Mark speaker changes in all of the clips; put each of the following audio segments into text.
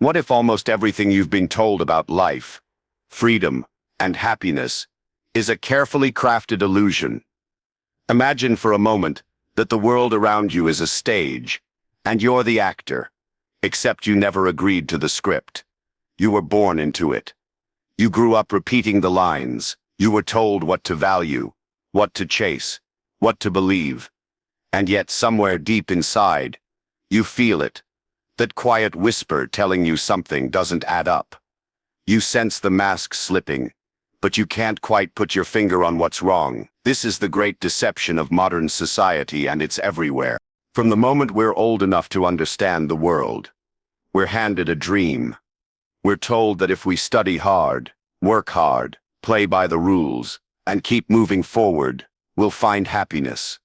Speaker 1: What if almost everything you've been told about life, freedom, and happiness is a carefully crafted illusion? Imagine for a moment that the world around you is a stage, and you're the actor, except you never agreed to the script. You were born into it. You grew up repeating the lines. You were told what to value, what to chase, what to believe. And yet somewhere deep inside, you feel it. That quiet whisper telling you something doesn't add up. You sense the mask slipping, but you can't quite put your finger on what's wrong. This is the great deception of modern society, and it's everywhere. From the moment we're old enough to understand the world, we're handed a dream. We're told that if we study hard, work hard, play by the rules, and keep moving forward, we'll find happiness.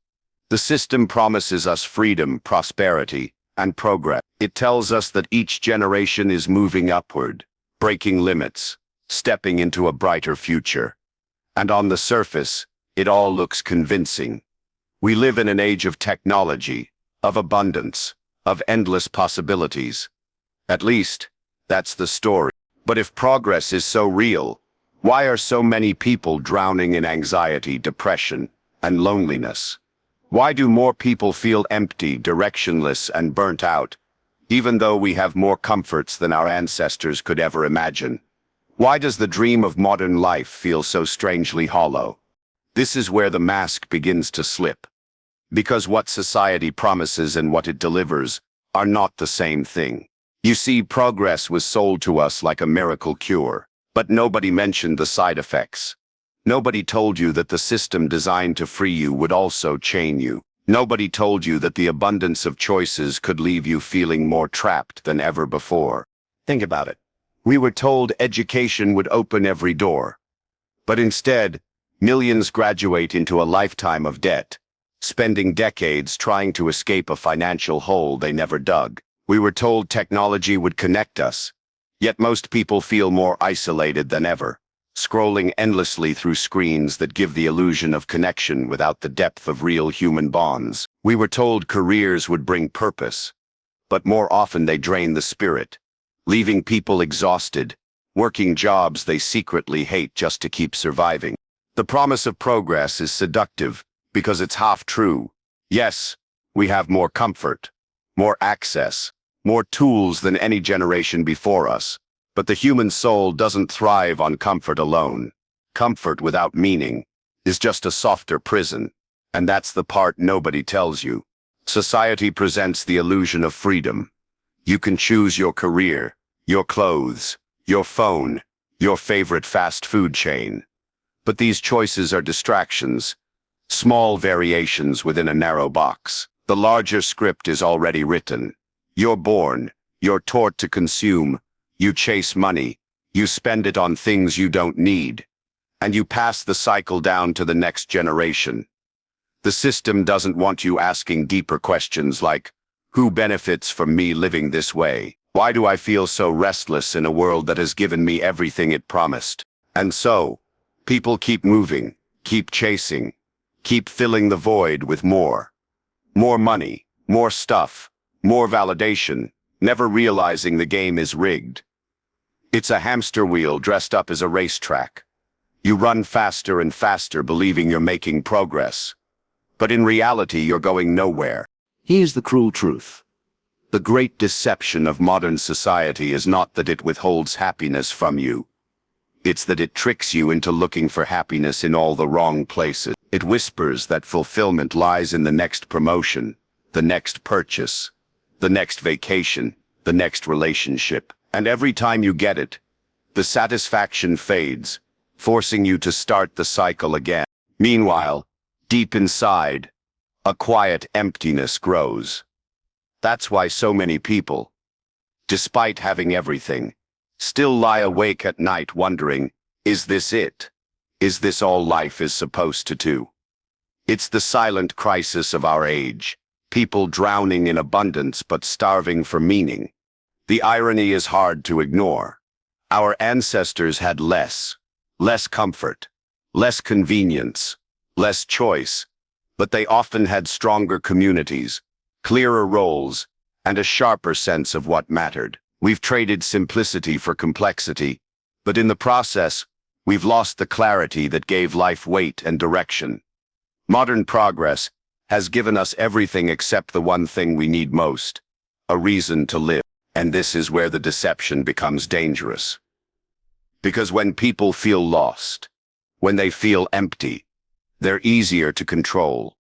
Speaker 1: The system promises us freedom, prosperity, and progress. It tells us that each generation is moving upward, breaking limits, stepping into a brighter future. And on the surface, it all looks convincing. We live in an age of technology, of abundance, of endless possibilities. At least, that's the story. But if progress is so real, why are so many people drowning in anxiety, depression, and loneliness? Why do more people feel empty, directionless, and burnt out, even though we have more comforts than our ancestors could ever imagine? Why does the dream of modern life feel so strangely hollow? This is where the mask begins to slip. Because what society promises and what it delivers are not the same thing. You see, progress was sold to us like a miracle cure, but nobody mentioned the side effects. Nobody told you that the system designed to free you would also chain you. Nobody told you that the abundance of choices could leave you feeling more trapped than ever before. Think about it. We were told education would open every door. But instead, millions graduate into a lifetime of debt, spending decades trying to escape a financial hole they never dug. We were told technology would connect us, yet most people feel more isolated than ever, scrolling endlessly through screens that give the illusion of connection without the depth of real human bonds. We were told careers would bring purpose, but more often they drain the spirit, leaving people exhausted, working jobs they secretly hate just to keep surviving. The promise of progress is seductive because it's half true. Yes, we have more comfort, more access, more tools than any generation before us. But the human soul doesn't thrive on comfort alone. Comfort without meaning is just a softer prison, and that's the part nobody tells you. Society presents the illusion of freedom. You can choose your career, your clothes, your phone, your favorite fast food chain. But these choices are distractions, small variations within a narrow box. The larger script is already written. You're born, you're taught to consume, you chase money, you spend it on things you don't need, and you pass the cycle down to the next generation. The system doesn't want you asking deeper questions like, who benefits from me living this way? Why do I feel so restless in a world that has given me everything it promised? And so, people keep moving, keep chasing, keep filling the void with more. More money, more stuff, more validation, never realizing the game is rigged. It's a hamster wheel dressed up as a racetrack. You run faster and faster believing you're making progress. But in reality, you're going nowhere. Here's the cruel truth. The great deception of modern society is not that it withholds happiness from you. It's that it tricks you into looking for happiness in all the wrong places. It whispers that fulfillment lies in the next promotion, the next purchase, the next vacation, the next relationship. And every time you get it, the satisfaction fades, forcing you to start the cycle again. Meanwhile, deep inside, a quiet emptiness grows. That's why so many people, despite having everything, still lie awake at night wondering, is this it? Is this all life is supposed to do? It's the silent crisis of our age, people drowning in abundance but starving for meaning. The irony is hard to ignore. Our ancestors had less comfort, less convenience, less choice, but they often had stronger communities, clearer roles, and a sharper sense of what mattered. We've traded simplicity for complexity, but in the process, we've lost the clarity that gave life weight and direction. Modern progress has given us everything except the one thing we need most, a reason to live. And this is where the deception becomes dangerous. Because when people feel lost, when they feel empty, they're easier to control.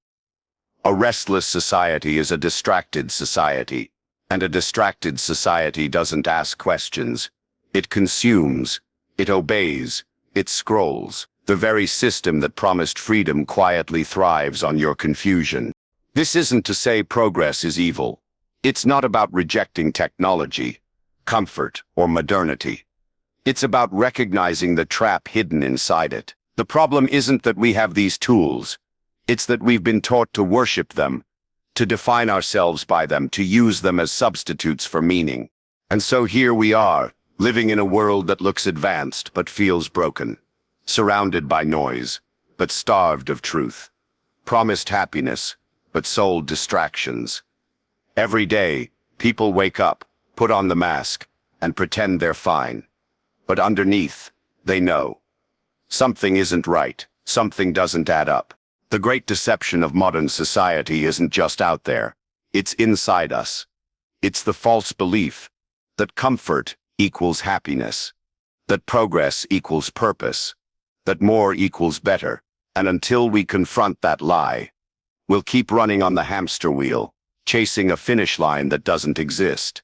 Speaker 1: A restless society is a distracted society, and a distracted society doesn't ask questions. It consumes, it obeys, it scrolls. The very system that promised freedom quietly thrives on your confusion. This isn't to say progress is evil. It's not about rejecting technology, comfort, or modernity. It's about recognizing the trap hidden inside it. The problem isn't that we have these tools. It's that we've been taught to worship them, to define ourselves by them, to use them as substitutes for meaning. And so here we are, living in a world that looks advanced but feels broken, surrounded by noise, but starved of truth, promised happiness, but sold distractions. Every day, people wake up, put on the mask, and pretend they're fine. But underneath, they know. Something isn't right, something doesn't add up. The great deception of modern society isn't just out there, it's inside us. It's the false belief that comfort equals happiness, that progress equals purpose, that more equals better. And until we confront that lie, we'll keep running on the hamster wheel, chasing a finish line that doesn't exist.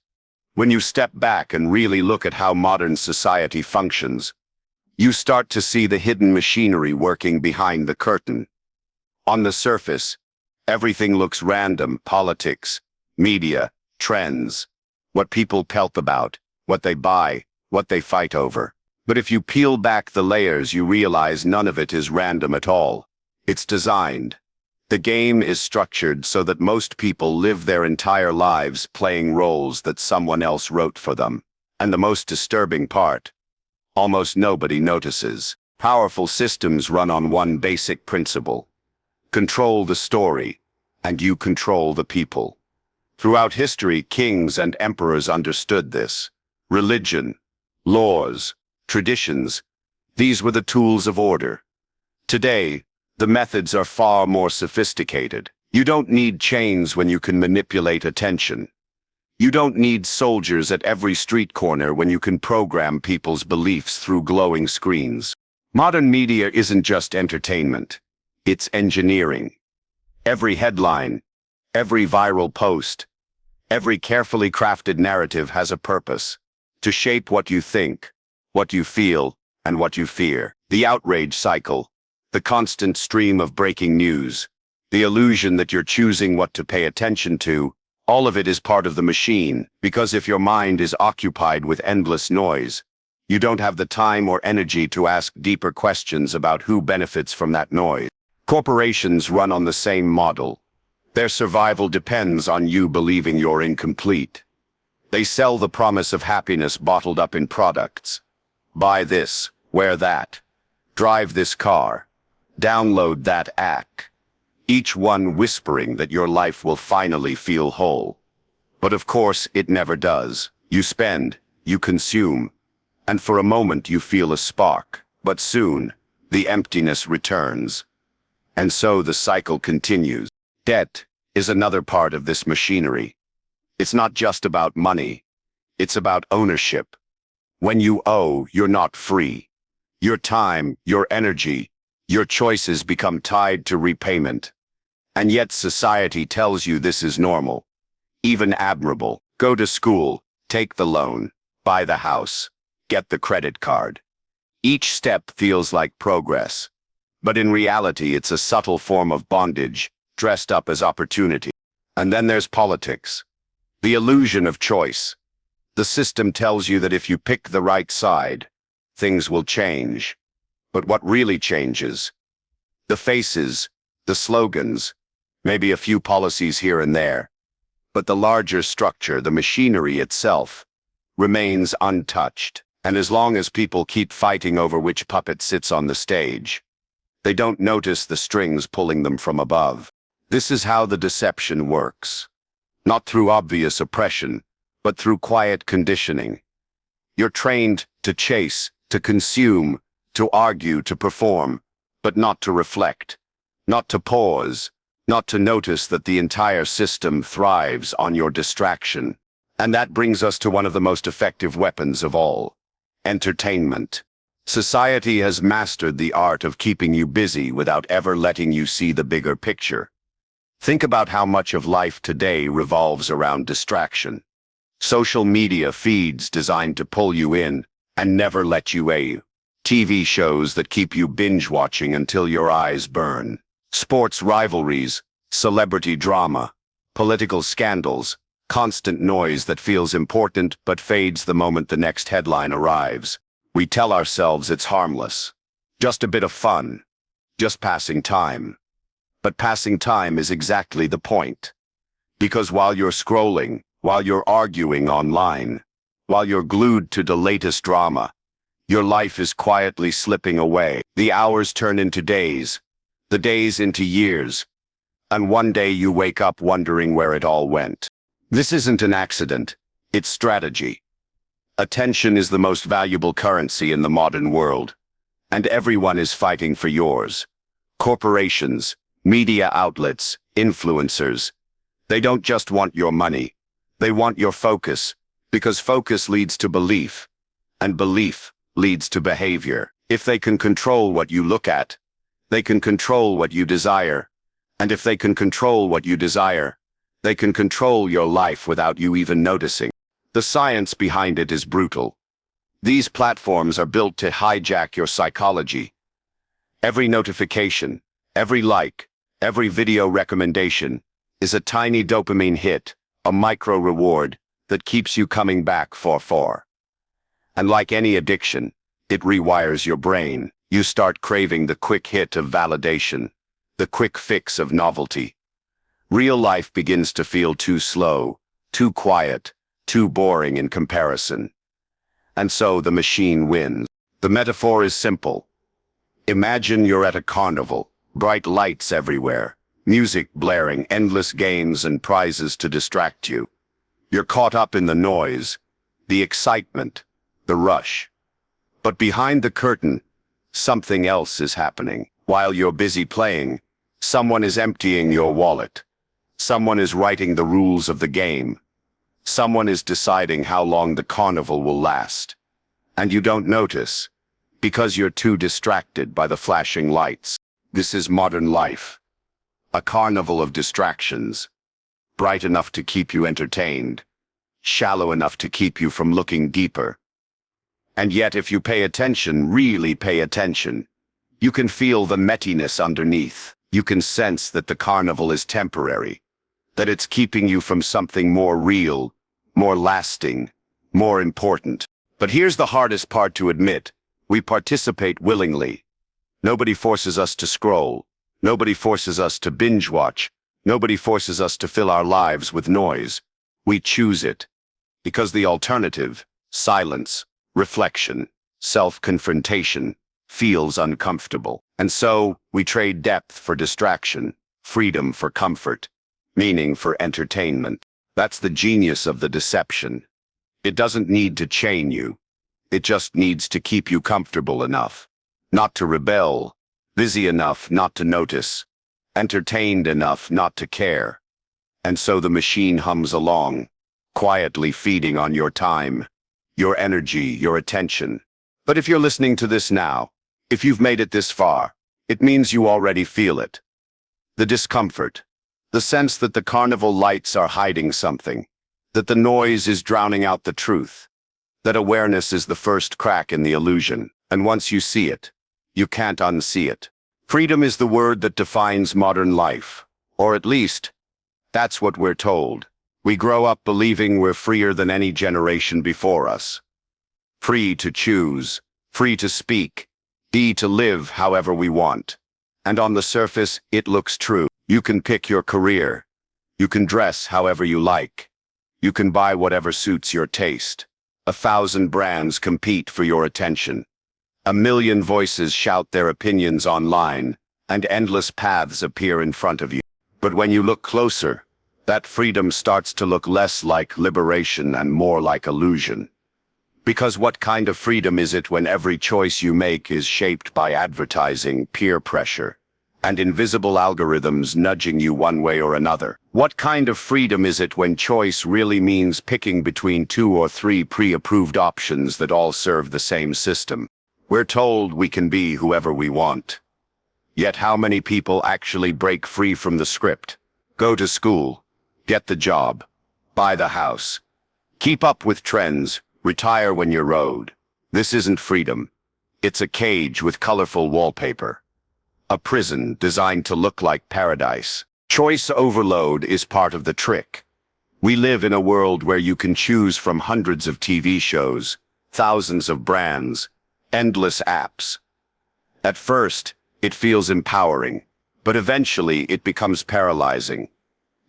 Speaker 1: When you step back and really look at how modern society functions, you start to see the hidden machinery working behind the curtain. On the surface, everything looks random: politics, media, trends, what people pelt about, what they buy, what they fight over. But if you peel back the layers, you realize none of it is random at all. It's designed. The game is structured so that most people live their entire lives playing roles that someone else wrote for them. And the most disturbing part, almost nobody notices. Powerful systems run on one basic principle: control the story, and you control the people. Throughout history, kings and emperors understood this. Religion, laws, traditions, these were the tools of order. Today, the methods are far more sophisticated. You don't need chains when you can manipulate attention. You don't need soldiers at every street corner when you can program people's beliefs through glowing screens. Modern media isn't just entertainment. It's engineering. Every headline, every viral post, every carefully crafted narrative has a purpose: to shape what you think, what you feel, and what you fear. The outrage cycle, the constant stream of breaking news, the illusion that you're choosing what to pay attention to, all of it is part of the machine, because if your mind is occupied with endless noise, you don't have the time or energy to ask deeper questions about who benefits from that noise. Corporations run on the same model. Their survival depends on you believing you're incomplete. They sell the promise of happiness bottled up in products. Buy this, wear that, drive this car, download that app. Each one whispering that your life will finally feel whole. But of course, it never does. You spend, you consume, and for a moment you feel a spark. But soon, the emptiness returns. And so the cycle continues. Debt is another part of this machinery. It's not just about money. It's about ownership. When you owe, you're not free. Your time, your energy, your choices become tied to repayment. And yet society tells you this is normal, even admirable. Go to school, take the loan, buy the house, get the credit card. Each step feels like progress. But in reality, it's a subtle form of bondage, dressed up as opportunity. And then there's politics. The illusion of choice. The system tells you that if you pick the right side, things will change. But what really changes? The faces, the slogans, maybe a few policies here and there. But the larger structure, the machinery itself, remains untouched. And as long as people keep fighting over which puppet sits on the stage, they don't notice the strings pulling them from above. This is how the deception works. Not through obvious oppression, but through quiet conditioning. You're trained to chase, to consume, to argue, to perform, but not to reflect, not to pause, not to notice that the entire system thrives on your distraction. And that brings us to one of the most effective weapons of all: entertainment. Society has mastered the art of keeping you busy without ever letting you see the bigger picture. Think about how much of life today revolves around distraction. Social media feeds designed to pull you in and never let you out. TV shows that keep you binge-watching until your eyes burn. Sports rivalries, celebrity drama, political scandals, constant noise that feels important but fades the moment the next headline arrives. We tell ourselves it's harmless, just a bit of fun, just passing time. But passing time is exactly the point. Because while you're scrolling, while you're arguing online, while you're glued to the latest drama, your life is quietly slipping away. The hours turn into days, the days into years, and one day you wake up wondering where it all went. This isn't an accident, it's strategy. Attention is the most valuable currency in the modern world, and everyone is fighting for yours. Corporations, media outlets, influencers, they don't just want your money. They want your focus, because focus leads to belief, and belief leads to behavior. If they can control what you look at, they can control what you desire. And if they can control what you desire, they can control your life without you even noticing. The science behind it is brutal. These platforms are built to hijack your psychology. Every notification, every like, every video recommendation is a tiny dopamine hit, a micro reward that keeps you coming back for. And like any addiction, it rewires your brain. You start craving the quick hit of validation, the quick fix of novelty. Real life begins to feel too slow, too quiet, too boring in comparison. And so the machine wins. The metaphor is simple. Imagine you're at a carnival, bright lights everywhere, music blaring, endless games and prizes to distract you. You're caught up in the noise, the excitement, the rush. But behind the curtain, something else is happening. While you're busy playing, someone is emptying your wallet. Someone is writing the rules of the game. Someone is deciding how long the carnival will last. And you don't notice, because you're too distracted by the flashing lights. This is modern life. A carnival of distractions, bright enough to keep you entertained, shallow enough to keep you from looking deeper. And yet if you pay attention, really pay attention, you can feel the mettiness underneath. You can sense that the carnival is temporary, that it's keeping you from something more real, more lasting, more important. But here's the hardest part to admit. We participate willingly. Nobody forces us to scroll. Nobody forces us to binge watch. Nobody forces us to fill our lives with noise. We choose it. Because the alternative, silence, reflection, self-confrontation, feels uncomfortable. And so, we trade depth for distraction, freedom for comfort, meaning for entertainment. That's the genius of the deception. It doesn't need to chain you. It just needs to keep you comfortable enough, not to rebel, busy enough not to notice, entertained enough not to care. And so the machine hums along, quietly feeding on your time, your energy, your attention. But if you're listening to this now, if you've made it this far, it means you already feel it. The discomfort, the sense that the carnival lights are hiding something, that the noise is drowning out the truth, that awareness is the first crack in the illusion, and once you see it, you can't unsee it. Freedom is the word that defines modern life, or at least, that's what we're told. We grow up believing we're freer than any generation before us. Free to choose, free to speak, free to live however we want. And on the surface, it looks true. You can pick your career. You can dress however you like. You can buy whatever suits your taste. 1,000 brands compete for your attention. 1,000,000 voices shout their opinions online, and endless paths appear in front of you. But when you look closer, that freedom starts to look less like liberation and more like illusion. Because what kind of freedom is it when every choice you make is shaped by advertising, peer pressure, and invisible algorithms nudging you one way or another? What kind of freedom is it when choice really means picking between 2 or 3 pre-approved options that all serve the same system? We're told we can be whoever we want. Yet how many people actually break free from the script? Go to school, get the job, buy the house, keep up with trends, retire when you're owed. This isn't freedom. It's a cage with colorful wallpaper. A prison designed to look like paradise. Choice overload is part of the trick. We live in a world where you can choose from hundreds of TV shows, thousands of brands, endless apps. At first, it feels empowering, but eventually it becomes paralyzing.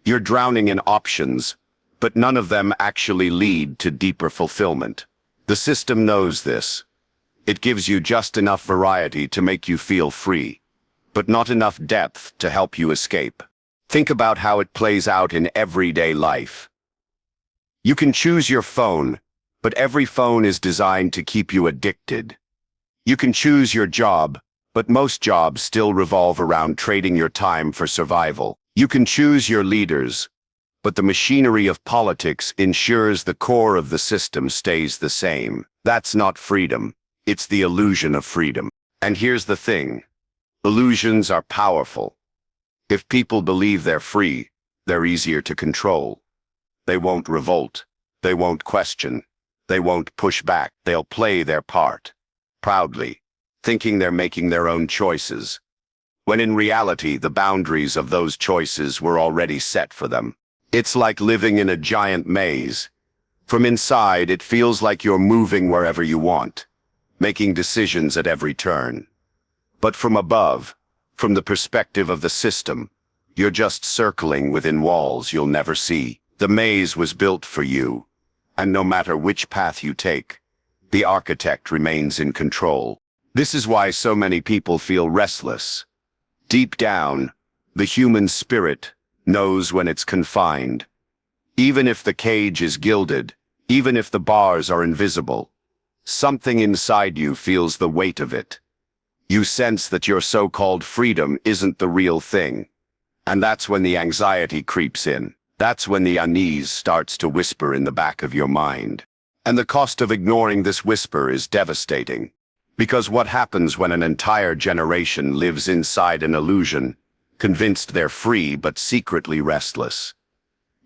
Speaker 1: You're drowning in options, but none of them actually lead to deeper fulfillment. The system knows this. It gives you just enough variety to make you feel free, but not enough depth to help you escape. Think about how it plays out in everyday life. You can choose your phone, but every phone is designed to keep you addicted. You can choose your job, but most jobs still revolve around trading your time for survival. You can choose your leaders, but the machinery of politics ensures the core of the system stays the same. That's not freedom. It's the illusion of freedom. And here's the thing. Illusions are powerful. If people believe they're free, they're easier to control. They won't revolt. They won't question. They won't push back. They'll play their part, proudly, thinking they're making their own choices, when in reality the boundaries of those choices were already set for them. It's like living in a giant maze. From inside, it feels like you're moving wherever you want, making decisions at every turn. But from above, from the perspective of the system, you're just circling within walls you'll never see. The maze was built for you, and no matter which path you take, the architect remains in control. This is why so many people feel restless. Deep down, the human spirit knows when it's confined. Even if the cage is gilded, even if the bars are invisible, something inside you feels the weight of it. You sense that your so-called freedom isn't the real thing. And that's when the anxiety creeps in. That's when the unease starts to whisper in the back of your mind. And the cost of ignoring this whisper is devastating. Because what happens when an entire generation lives inside an illusion, convinced they're free but secretly restless?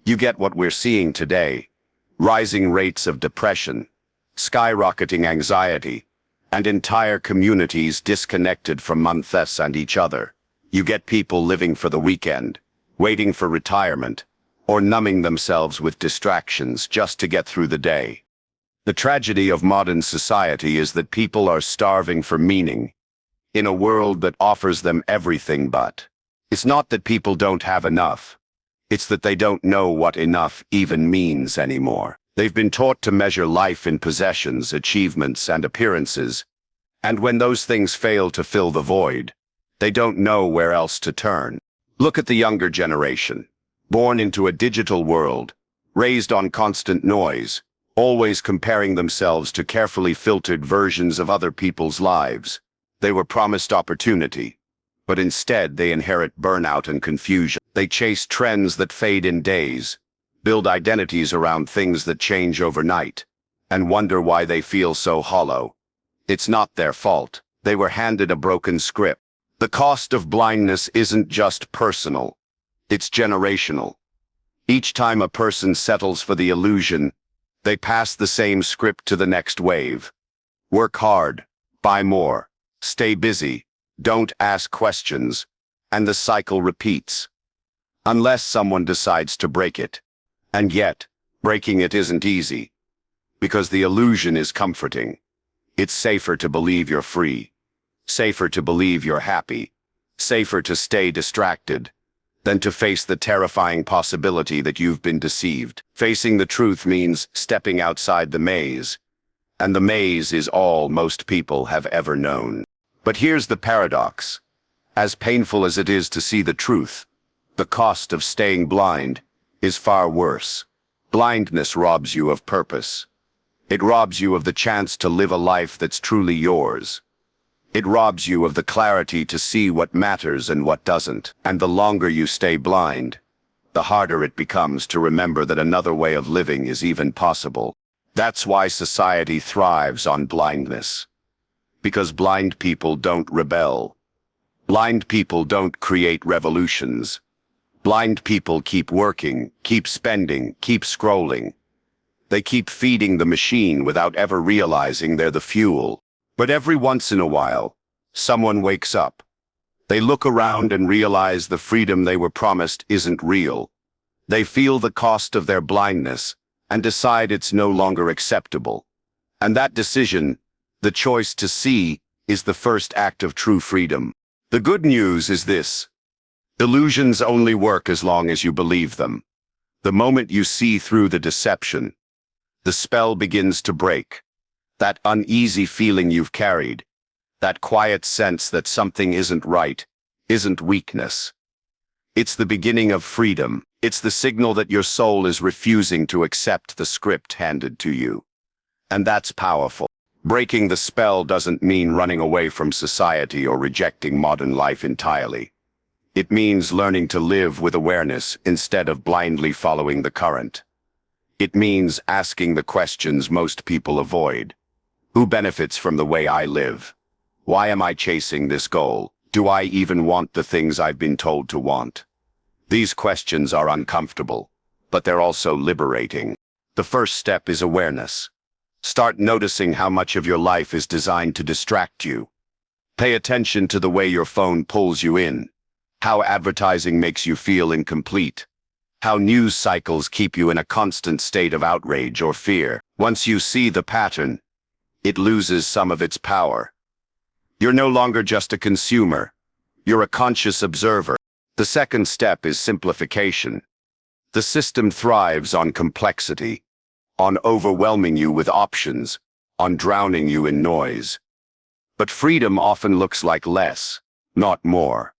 Speaker 1: You get what we're seeing today: rising rates of depression, skyrocketing anxiety, and entire communities disconnected from others and each other. You get people living for the weekend, waiting for retirement, or numbing themselves with distractions just to get through the day. The tragedy of modern society is that people are starving for meaning in a world that offers them everything but. It's not that people don't have enough. It's that they don't know what enough even means anymore. They've been taught to measure life in possessions, achievements, and appearances, and when those things fail to fill the void, they don't know where else to turn. Look at the younger generation, born into a digital world, raised on constant noise, always comparing themselves to carefully filtered versions of other people's lives. They were promised opportunity, but instead they inherit burnout and confusion. They chase trends that fade in days, build identities around things that change overnight, and wonder why they feel so hollow. It's not their fault. They were handed a broken script. The cost of blindness isn't just personal, it's generational. Each time a person settles for the illusion, they pass the same script to the next wave. Work hard, buy more, stay busy, don't ask questions, and the cycle repeats. Unless someone decides to break it. And yet, breaking it isn't easy. Because the illusion is comforting. It's safer to believe you're free. Safer to believe you're happy. Safer to stay distracted than to face the terrifying possibility that you've been deceived. Facing the truth means stepping outside the maze. And the maze is all most people have ever known. But here's the paradox. As painful as it is to see the truth, the cost of staying blind is far worse. Blindness robs you of purpose. It robs you of the chance to live a life that's truly yours. It robs you of the clarity to see what matters and what doesn't. And the longer you stay blind, the harder it becomes to remember that another way of living is even possible. That's why society thrives on blindness. Because blind people don't rebel. Blind people don't create revolutions. Blind people keep working, keep spending, keep scrolling. They keep feeding the machine without ever realizing they're the fuel. But every once in a while, someone wakes up. They look around and realize the freedom they were promised isn't real. They feel the cost of their blindness and decide it's no longer acceptable. And that decision, the choice to see, is the first act of true freedom. The good news is this: illusions only work as long as you believe them. The moment you see through the deception, the spell begins to break. That uneasy feeling you've carried, that quiet sense that something isn't right, isn't weakness. It's the beginning of freedom. It's the signal that your soul is refusing to accept the script handed to you. And that's powerful. Breaking the spell doesn't mean running away from society or rejecting modern life entirely. It means learning to live with awareness instead of blindly following the current. It means asking the questions most people avoid. Who benefits from the way I live? Why am I chasing this goal? Do I even want the things I've been told to want? These questions are uncomfortable, but they're also liberating. The first step is awareness. Start noticing how much of your life is designed to distract you. Pay attention to the way your phone pulls you in, how advertising makes you feel incomplete, how news cycles keep you in a constant state of outrage or fear. Once you see the pattern, it loses some of its power. You're no longer just a consumer. You're a conscious observer. The second step is simplification. The system thrives on complexity, on overwhelming you with options, on drowning you in noise. But freedom often looks like less, not more.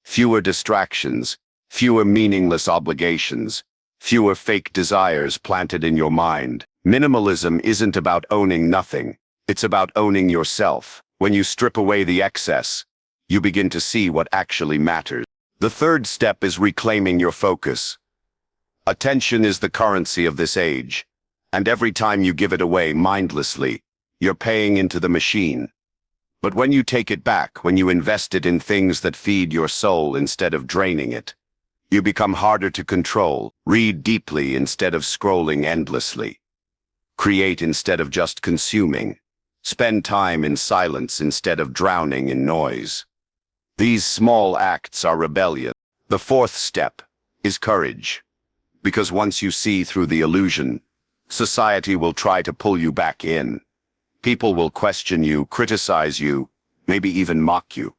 Speaker 1: Fewer distractions, fewer meaningless obligations, fewer fake desires planted in your mind. Minimalism isn't about owning nothing. It's about owning yourself. When you strip away the excess, you begin to see what actually matters. The third step is reclaiming your focus. Attention is the currency of this age, and every time you give it away mindlessly, you're paying into the machine. But when you take it back, when you invest it in things that feed your soul instead of draining it, you become harder to control. Read deeply instead of scrolling endlessly. Create instead of just consuming. Spend time in silence instead of drowning in noise. These small acts are rebellion. The fourth step is courage. Because once you see through the illusion, society will try to pull you back in. People will question you, criticize you, maybe even mock you.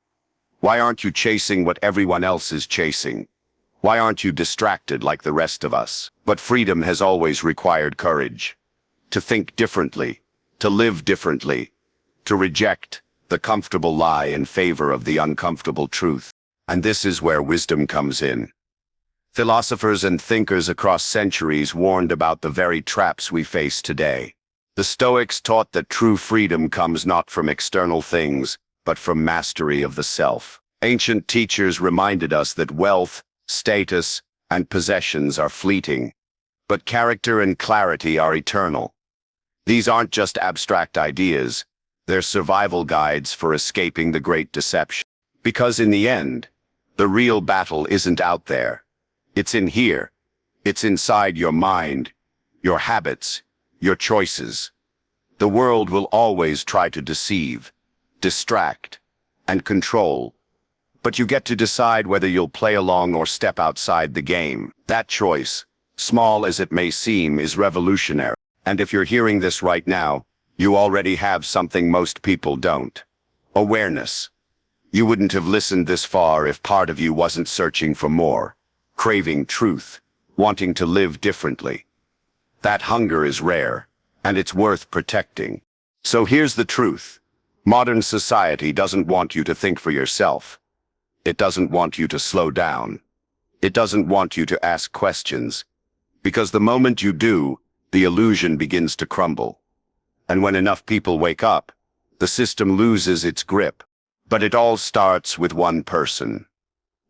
Speaker 1: Why aren't you chasing what everyone else is chasing? Why aren't you distracted like the rest of us? But freedom has always required courage. To think differently, to live differently, to reject the comfortable lie in favor of the uncomfortable truth. And this is where wisdom comes in. Philosophers and thinkers across centuries warned about the very traps we face today. The Stoics taught that true freedom comes not from external things, but from mastery of the self. Ancient teachers reminded us that wealth, status, and possessions are fleeting, but character and clarity are eternal. These aren't just abstract ideas. They're survival guides for escaping the great deception. Because in the end, the real battle isn't out there. It's in here. It's inside your mind, your habits, your choices. The world will always try to deceive, distract, and control. But you get to decide whether you'll play along or step outside the game. That choice, small as it may seem, is revolutionary. And if you're hearing this right now, you already have something most people don't. Awareness. You wouldn't have listened this far if part of you wasn't searching for more, craving truth, wanting to live differently. That hunger is rare, and it's worth protecting. So here's the truth. Modern society doesn't want you to think for yourself. It doesn't want you to slow down. It doesn't want you to ask questions. Because the moment you do, the illusion begins to crumble. And when enough people wake up, the system loses its grip. But it all starts with one person.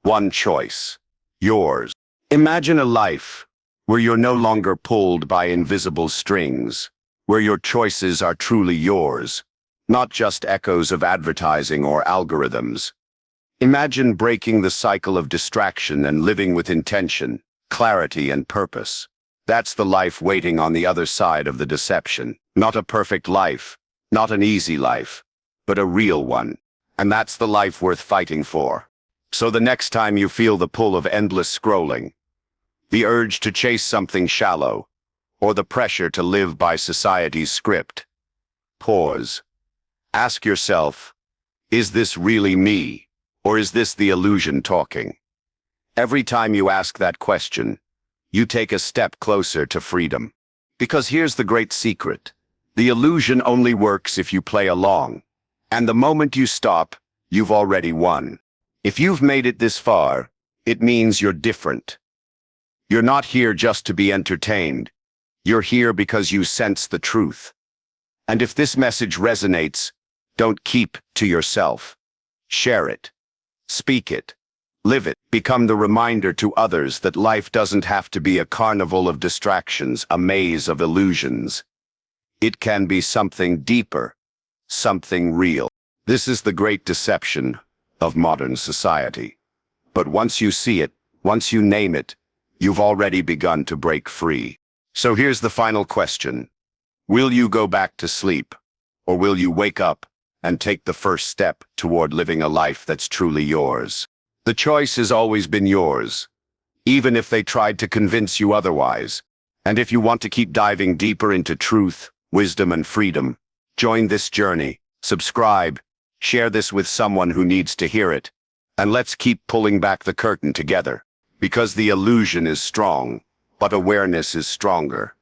Speaker 1: One choice. Yours. Imagine a life where you're no longer pulled by invisible strings, where your choices are truly yours, not just echoes of advertising or algorithms. Imagine breaking the cycle of distraction and living with intention, clarity, and purpose. That's the life waiting on the other side of the deception. Not a perfect life, not an easy life, but a real one. And that's the life worth fighting for. So the next time you feel the pull of endless scrolling, the urge to chase something shallow, or the pressure to live by society's script, pause. Ask yourself, is this really me, or is this the illusion talking? Every time you ask that question, you take a step closer to freedom. Because here's the great secret. The illusion only works if you play along. And the moment you stop, you've already won. If you've made it this far, it means you're different. You're not here just to be entertained. You're here because you sense the truth. And if this message resonates, don't keep to yourself. Share it. Speak it. Live it. Become the reminder to others that life doesn't have to be a carnival of distractions, a maze of illusions. It can be something deeper. Something real. This is the great deception of modern society. But once you see it, once you name it, you've already begun to break free. So here's the final question. Will you go back to sleep, or will you wake up and take the first step toward living a life that's truly yours? The choice has always been yours, even if they tried to convince you otherwise. And if you want to keep diving deeper into truth, wisdom, and freedom, join this journey, subscribe, share this with someone who needs to hear it, and let's keep pulling back the curtain together. Because the illusion is strong, but awareness is stronger.